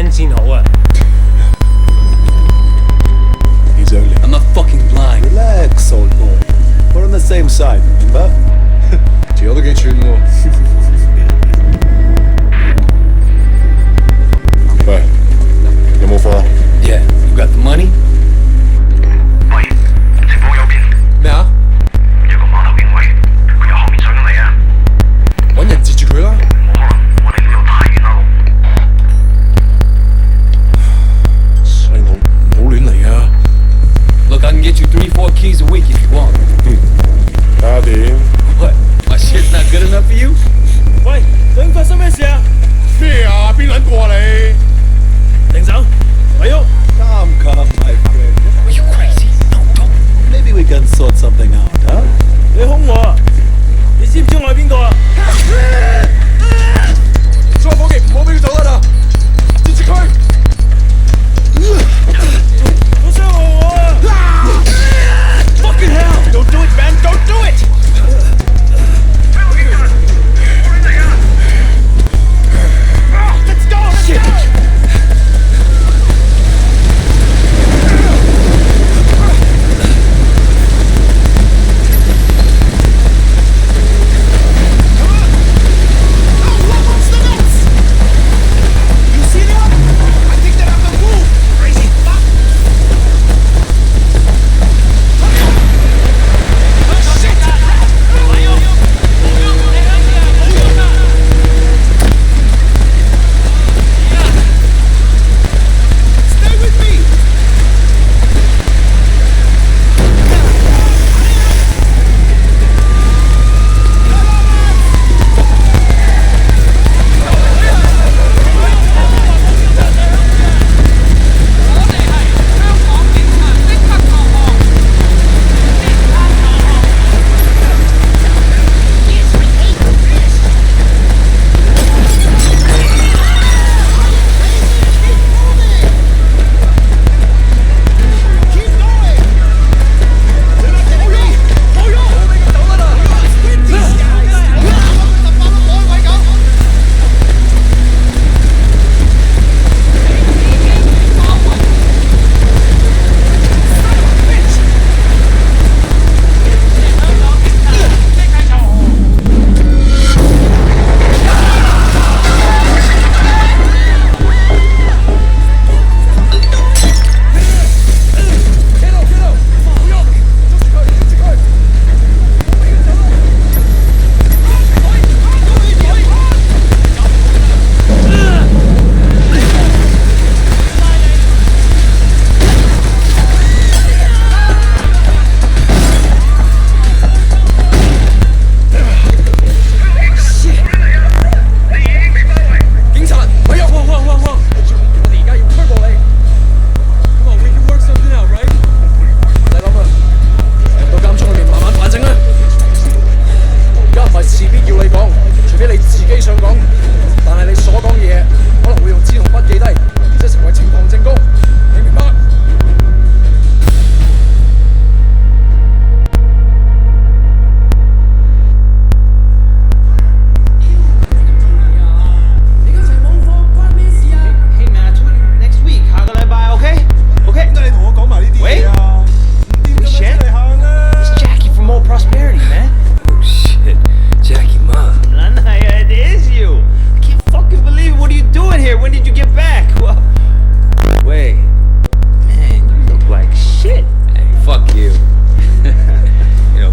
因先好啊。He's only. I'm not fucking blind. Relax, old boy. We're on the same side, remember? 條友都幾串喎。喂，有冇貨 Yeah, you got the money? 喂，情況有變，咩啊？有個碼頭警衛，佢由後面上緊嚟啊！揾人截住佢啦！冇可能，我哋呢度太遠啦，路。細路唔好亂嚟啊！ Look, I can get you 3-4 keys a week if you want. 睇下點？ What? My shit's not good enough for you? 喂，究竟發生咩事啊？咩啊？邊撚過你？停手，咪喐！ Come, my friend. Are you crazy? No, don't. Maybe we can sort something out, huh? 你兇我啊！你知唔知我係邊個啊？所有伙計唔好俾佢走得啦！截住佢！好傷害我啊 ！Fucking hell! Don't do it, man! Don't do it!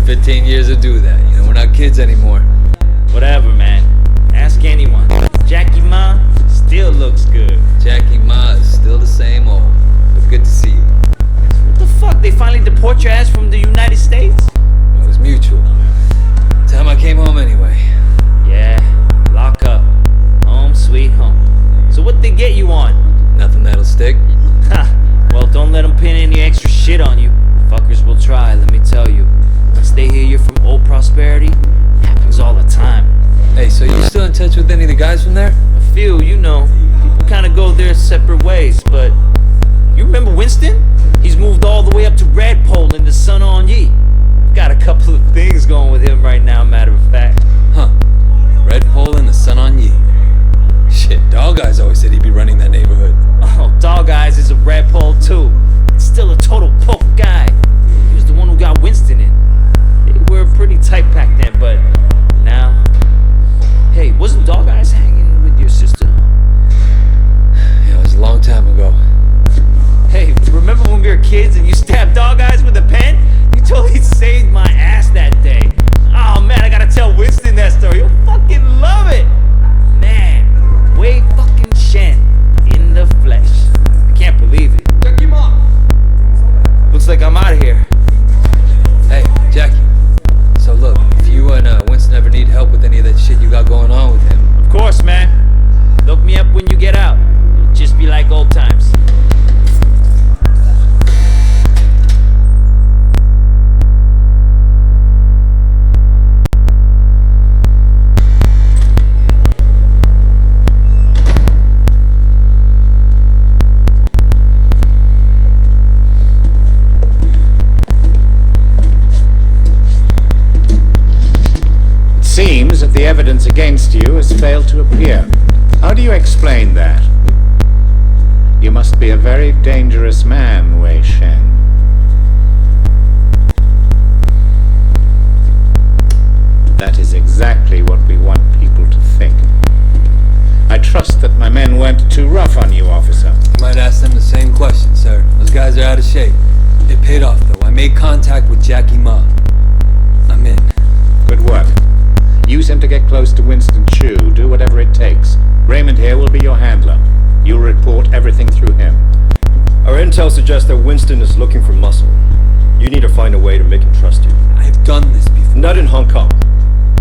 15 years to do that. You know, we're not kids anymore. Whatever, man. Ask anyone. Jackie Ma still looks good. Jackie Ma is still the same old. But good to see you. What the fuck? They finally deport your ass from the United States? It was mutual. Time I came home anyway. Yeah, lock up. Home sweet home. So what they get you on? Nothing that'll stick. Ha! Well, don't let them pin any extra shit on you. Fuckers will try, let me tell you. Once they hear you're from Old Prosperity, happens all the time. Hey, so you still in touch with any of the guys from there? A few, you know. People kind of go their separate ways, but... You remember Winston? He's moved all the way up to Red Pole in the Sun On Ye. Got a couple of things going with him right now, matter of fact. Huh. Red Pole and the Sun On Ye. Shit, Dog Eyes always said he'd be running that neighborhood. Oh, Dog Eyes is a red pole too. Still a total poke guy. He was the one who got Winston in. They were pretty tight back then, but now... Hey, wasn't Dog Eyes hanging with your sister? Yeah, it was a long time ago. Hey, remember when we were kids and you stabbed Dog Eyes with a pen? You totally saved my ass that day. Oh man, I gotta tell Winston that story. You'll fucking love it. Man, Wei fucking Shen in the flesh. I can't believe it. Looks like I'm out of here. Hey, Jackie. So look, if you and Winston ever need help with any of that shit you got going on with him, Of course, man. Look me up when you get out. It'll just be like old times. Seems that the evidence against you has failed to appear. How do you explain that? You must be a very dangerous man, Wei Shen. That is exactly what we want people to think. I trust that my men weren't too rough on you, officer. you might ask them the same question, sir. Those guys are out of shape. It paid off, though. I made contact with Jackie Ma. I'm in. Good work. Use him to get close to Winston Chu. Do whatever it takes. Raymond here will be your handler. You'll report everything through him. Our intel suggests that Winston is looking for muscle. You need to find a way to make him trust you. I have done this before. Not in Hong Kong.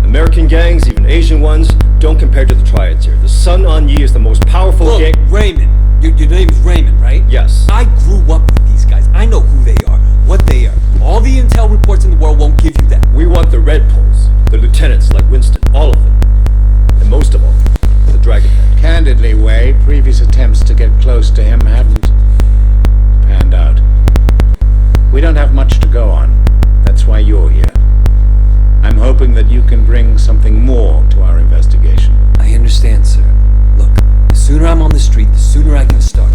American gangs, even Asian ones, don't compare to the triads here. The Sun On Yi is the most powerful Look, gang. Raymond. Your name is Raymond, right? Yes. I grew up with these guys. I know who they are, what they are. All the intel reports in the world won't give you that. We want the Red Poles, the lieutenants like Winston, all of them. And most of all, the Dragonhead. Candidly, Wei, previous attempts to get close to him haven't panned out. We don't have much to go on. That's why you're here. I'm hoping that you can bring something more to our investigation. I understand, sir. Look, the sooner I'm on the street, the sooner I can start.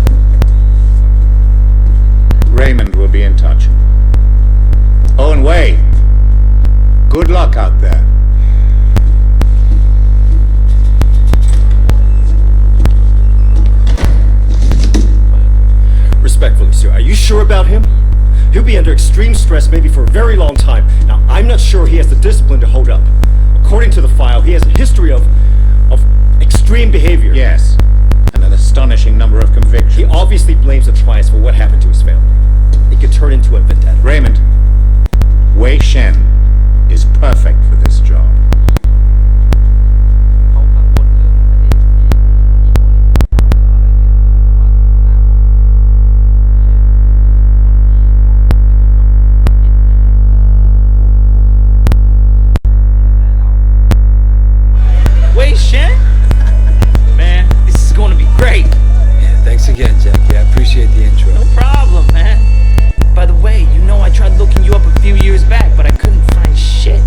Raymond will be in touch. Oh, and Wei, good luck out there. Respectfully, sir, are you sure about him? He'll be under extreme stress maybe for a very long time. Now, I'm not sure he has the discipline to hold up. According to the file, he has a history of extreme behavior. Yes, and an astonishing number of convictions. He obviously blames the triads for what happened to his family. It could turn into a vendetta. Raymond, Wei Shen is perfect for this job. Wei Shen? Man, this is gonna be great. Yeah, thanks again, Jackie. I appreciate the intro. No problem, man. By the way, you know I tried looking you up a few years back, but I couldn't find shit.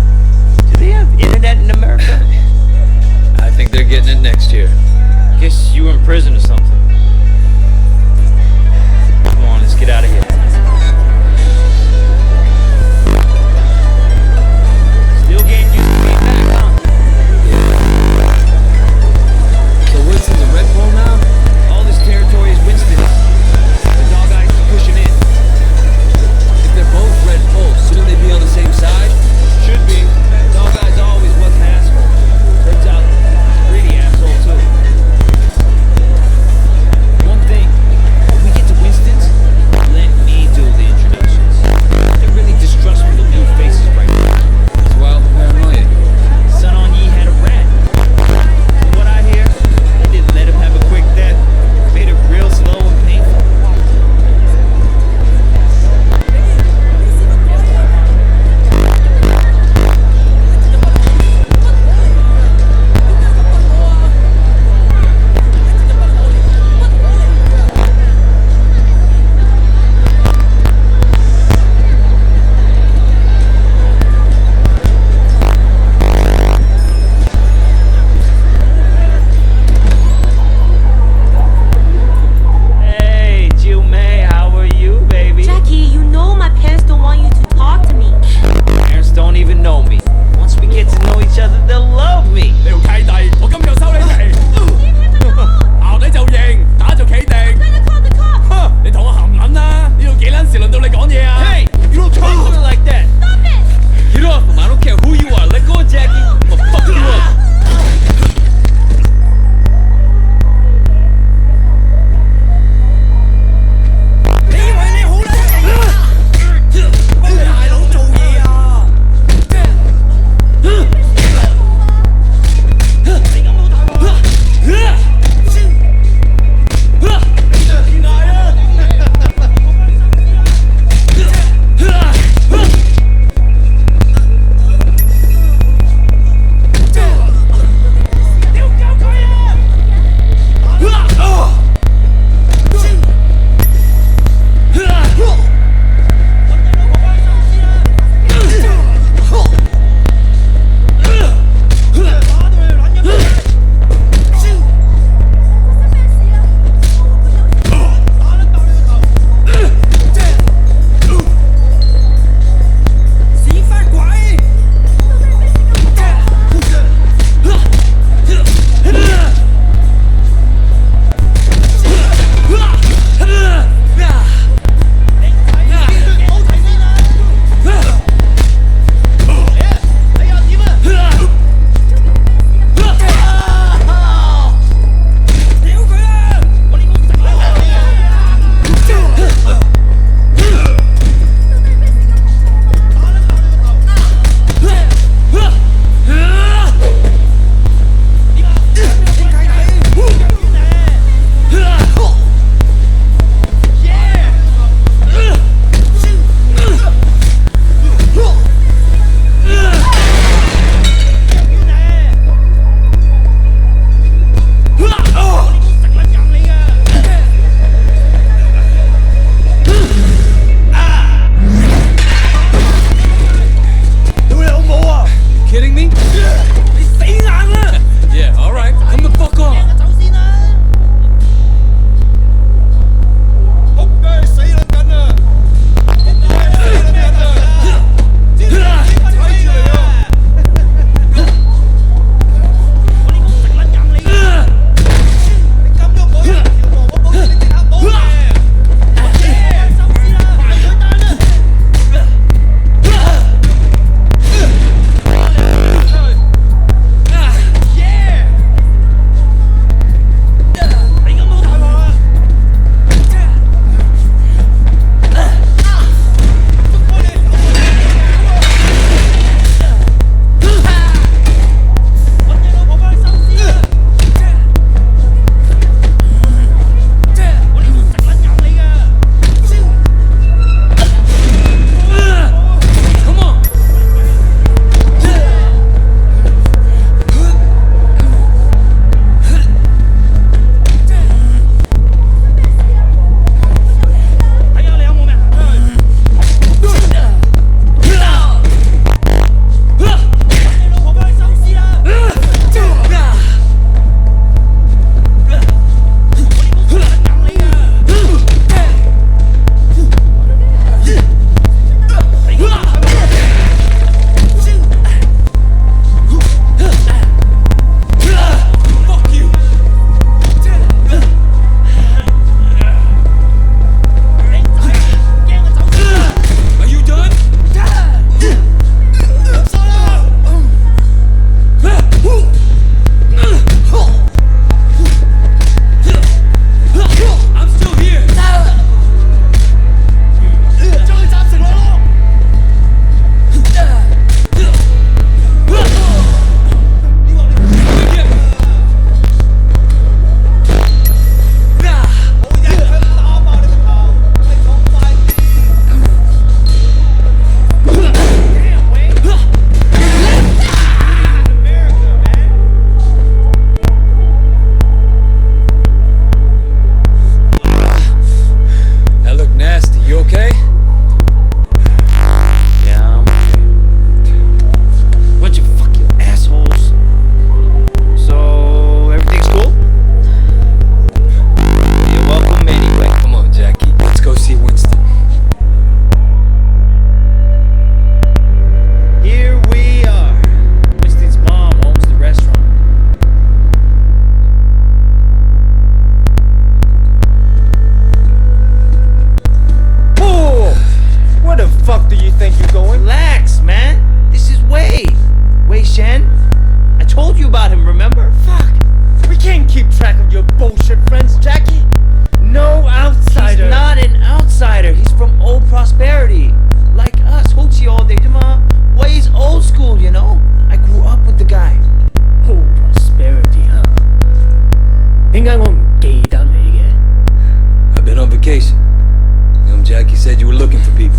Jackie said you were looking for people.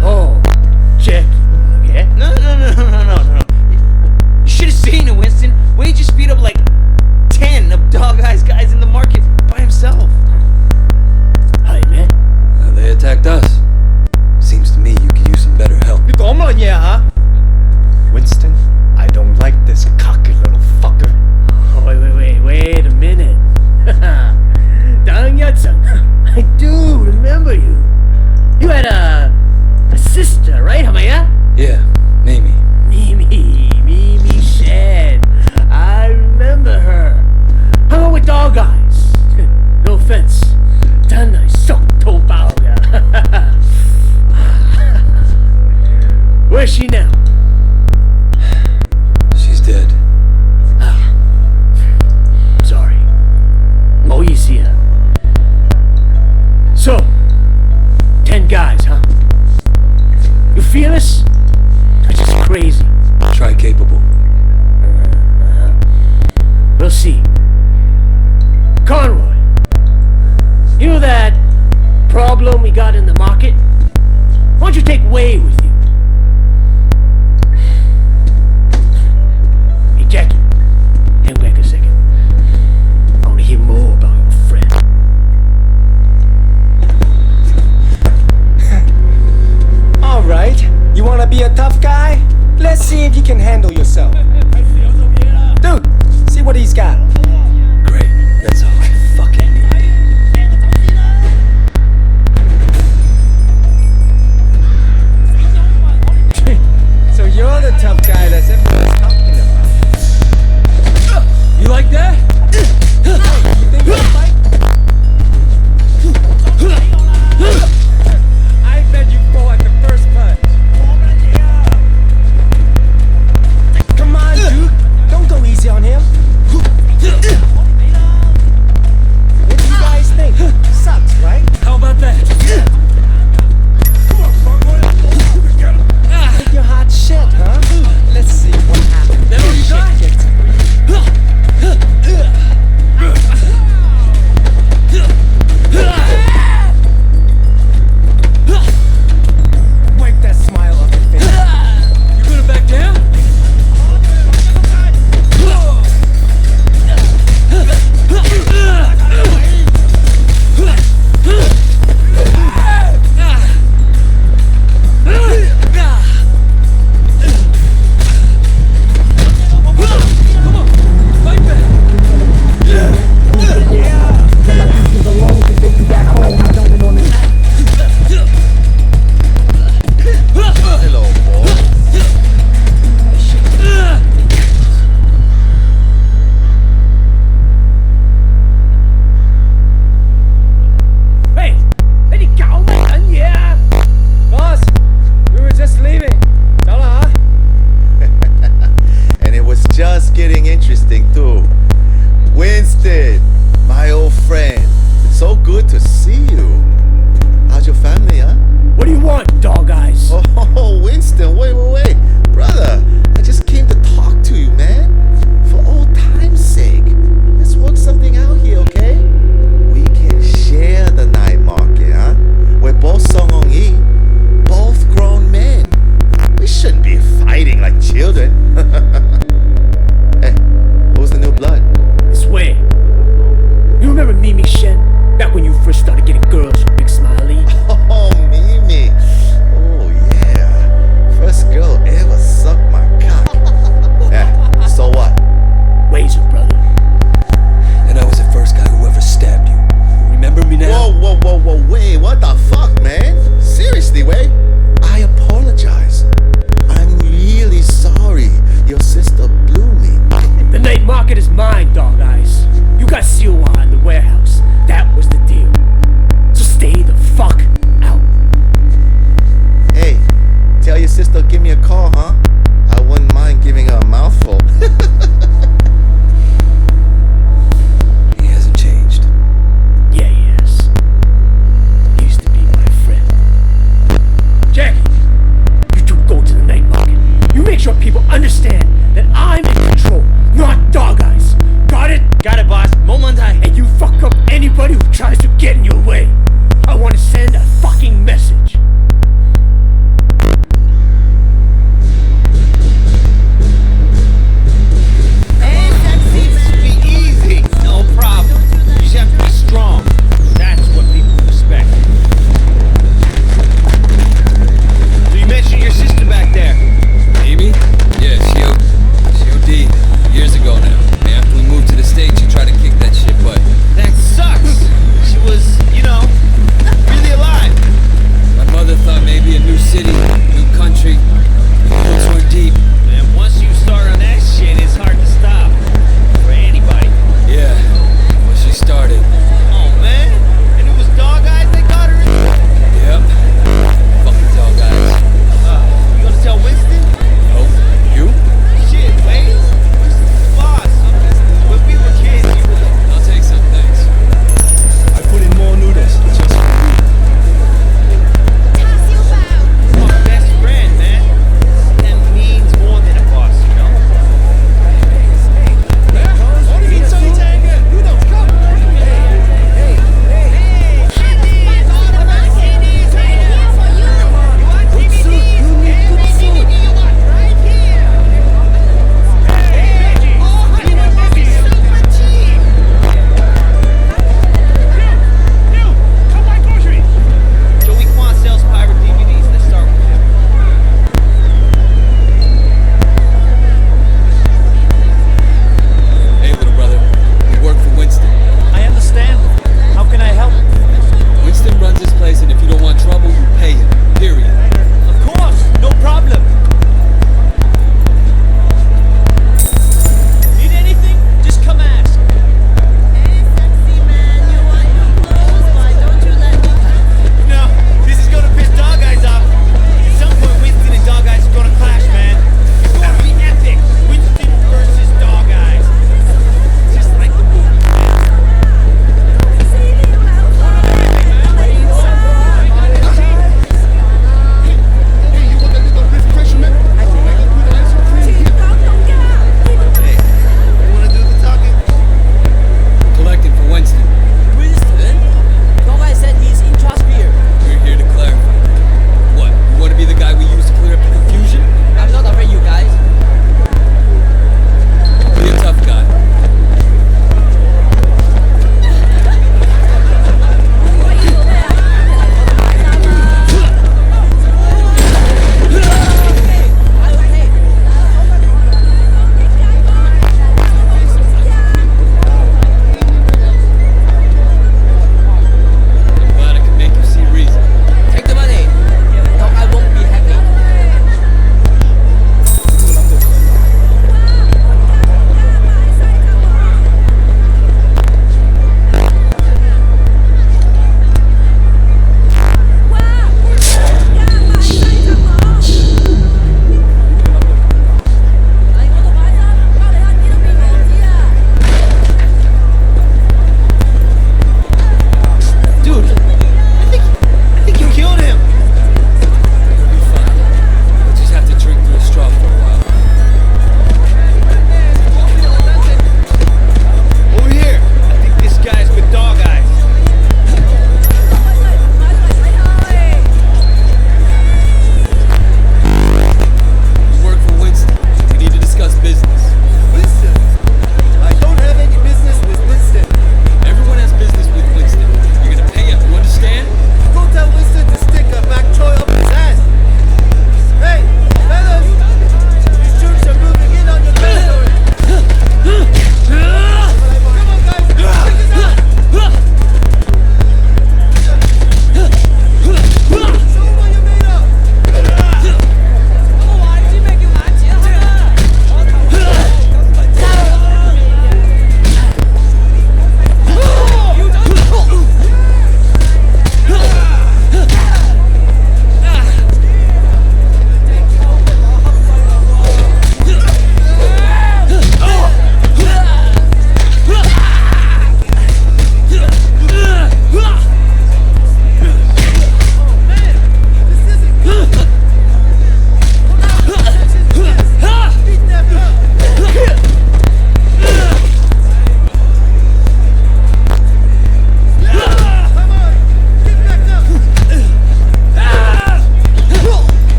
Oh, Jackie. Yeah? No. You should have seen it, Winston. Wade just beat up like 10 of Dog Eye's guys in the market by himself. Hi, man. They attacked us. Seems to me you could use some better help. Winston, I don't like this cocky little fucker. Oh, wait a minute. Dang Yatsun, I do remember you. You had a sister, right, Hamaya? Yeah, Mimi. Mimi Shan. I remember her. Hung out with Dog Eyes. No offense. Dana sok to bao ya. Where's she now? She's dead. Sorry. Oh, easy. So, 10 guys, huh? You feel us? That's just crazy. Try capable. We'll see. Conroy, you know that problem we got in the market? Why don't you take Wade with you? Hey, Jackie, hang back a second. I want to hear more about your friend. All right. You want to be a tough guy? Let's see if you can handle yourself. Dude, see what he's got. Great. That's all I fucking need. So you're the tough guy that's everyone's talking about. You like that? You think you'll fight? I bet you fall at the first punch. Come on, dude. Don't go easy on him.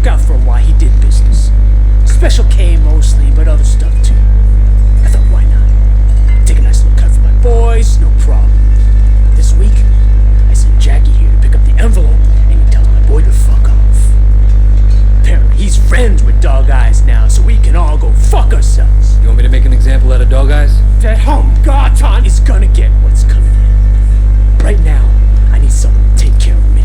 look out for him while he did business. Special K mostly, but other stuff too. I thought, why not? Take a nice little cut for my boys, no problem. This week, I sent Jackie here to pick up the envelope, and he tells my boy to fuck off. Apparently, he's friends with Dog Eyes now, so we can all go fuck ourselves. You want me to make an example out of Dog Eyes? That Garton is gonna get what's coming in. Right now, I need someone to take care of me.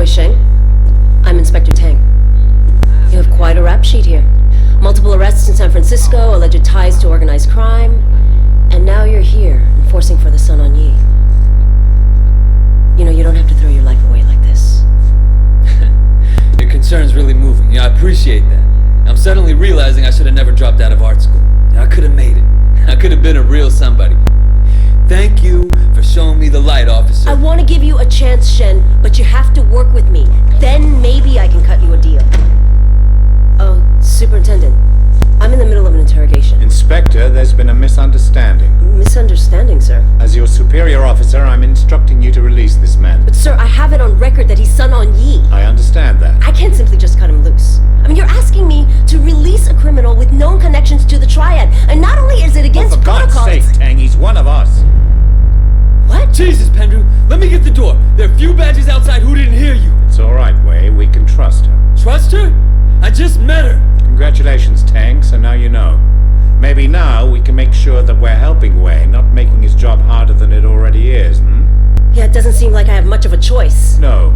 Wei Sheng, I'm Inspector Tang. You have quite a rap sheet here. Multiple arrests in San Francisco, alleged ties to organized crime, and now you're here, enforcing for the Sun On Yi. You know, you don't have to throw your life away like this. Your concern's really moving. Yeah, I appreciate that. I'm suddenly realizing I should have never dropped out of art school. I could have made it. I could have been a real somebody. Thank you for showing me the light, officer. I want to give you a chance, Shen, but you have to work with me. Then maybe I can cut you a deal. Oh, Superintendent, I'm in the middle of an interrogation. Inspector, there's been a misunderstanding. Misunderstanding, sir. As your superior officer, I'm instructing you to release this man. But sir, I have it on record that he's Sun On Yi. I understand that. I can't simply just cut him loose. I mean, you're asking me to release a criminal with known connections to the Triad, and not only is it against For God's protocol, sake, Tang, he's one of us. What? Jesus, Pendrew, let me get the door. There are a few badges outside who didn't hear you. It's all right, Wei. We can trust her. Trust her? I just met her. Congratulations, Tang, so now you know. Maybe now we can make sure that we're helping Wei, not making his job harder than it already is, Yeah, it doesn't seem like I have much of a choice. No,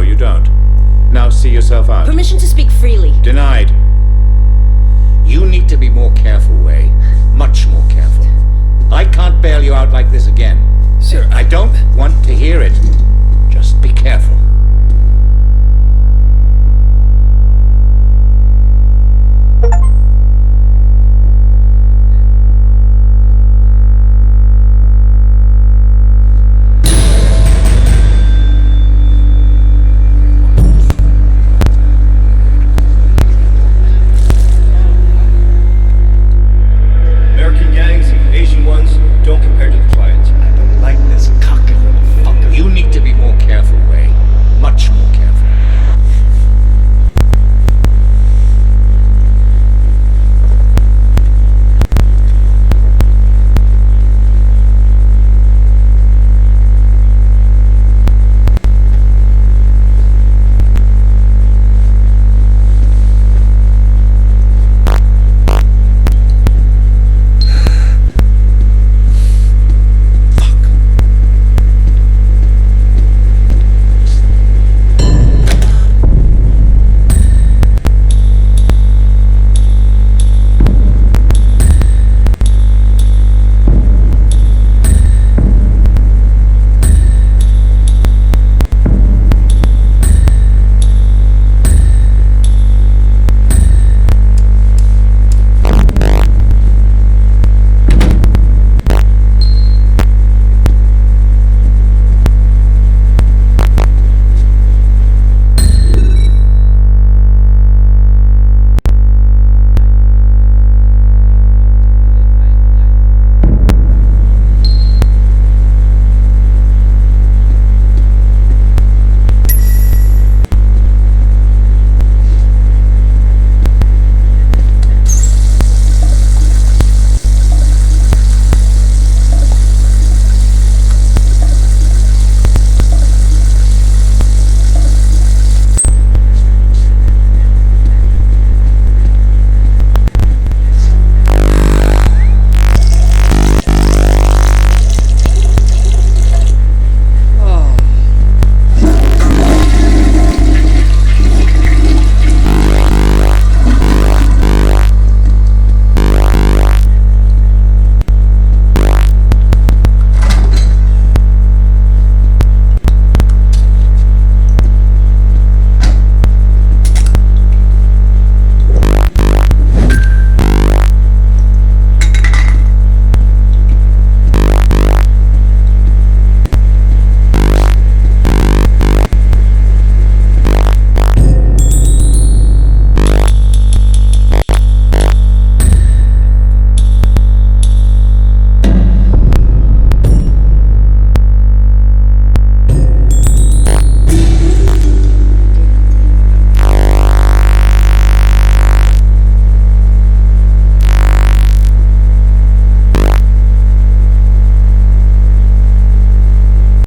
you don't. Now see yourself out. Permission to speak freely. Denied. You need to be more careful, Wei. Much more careful. I can't bail you out like this again. Sir, I don't want to hear it.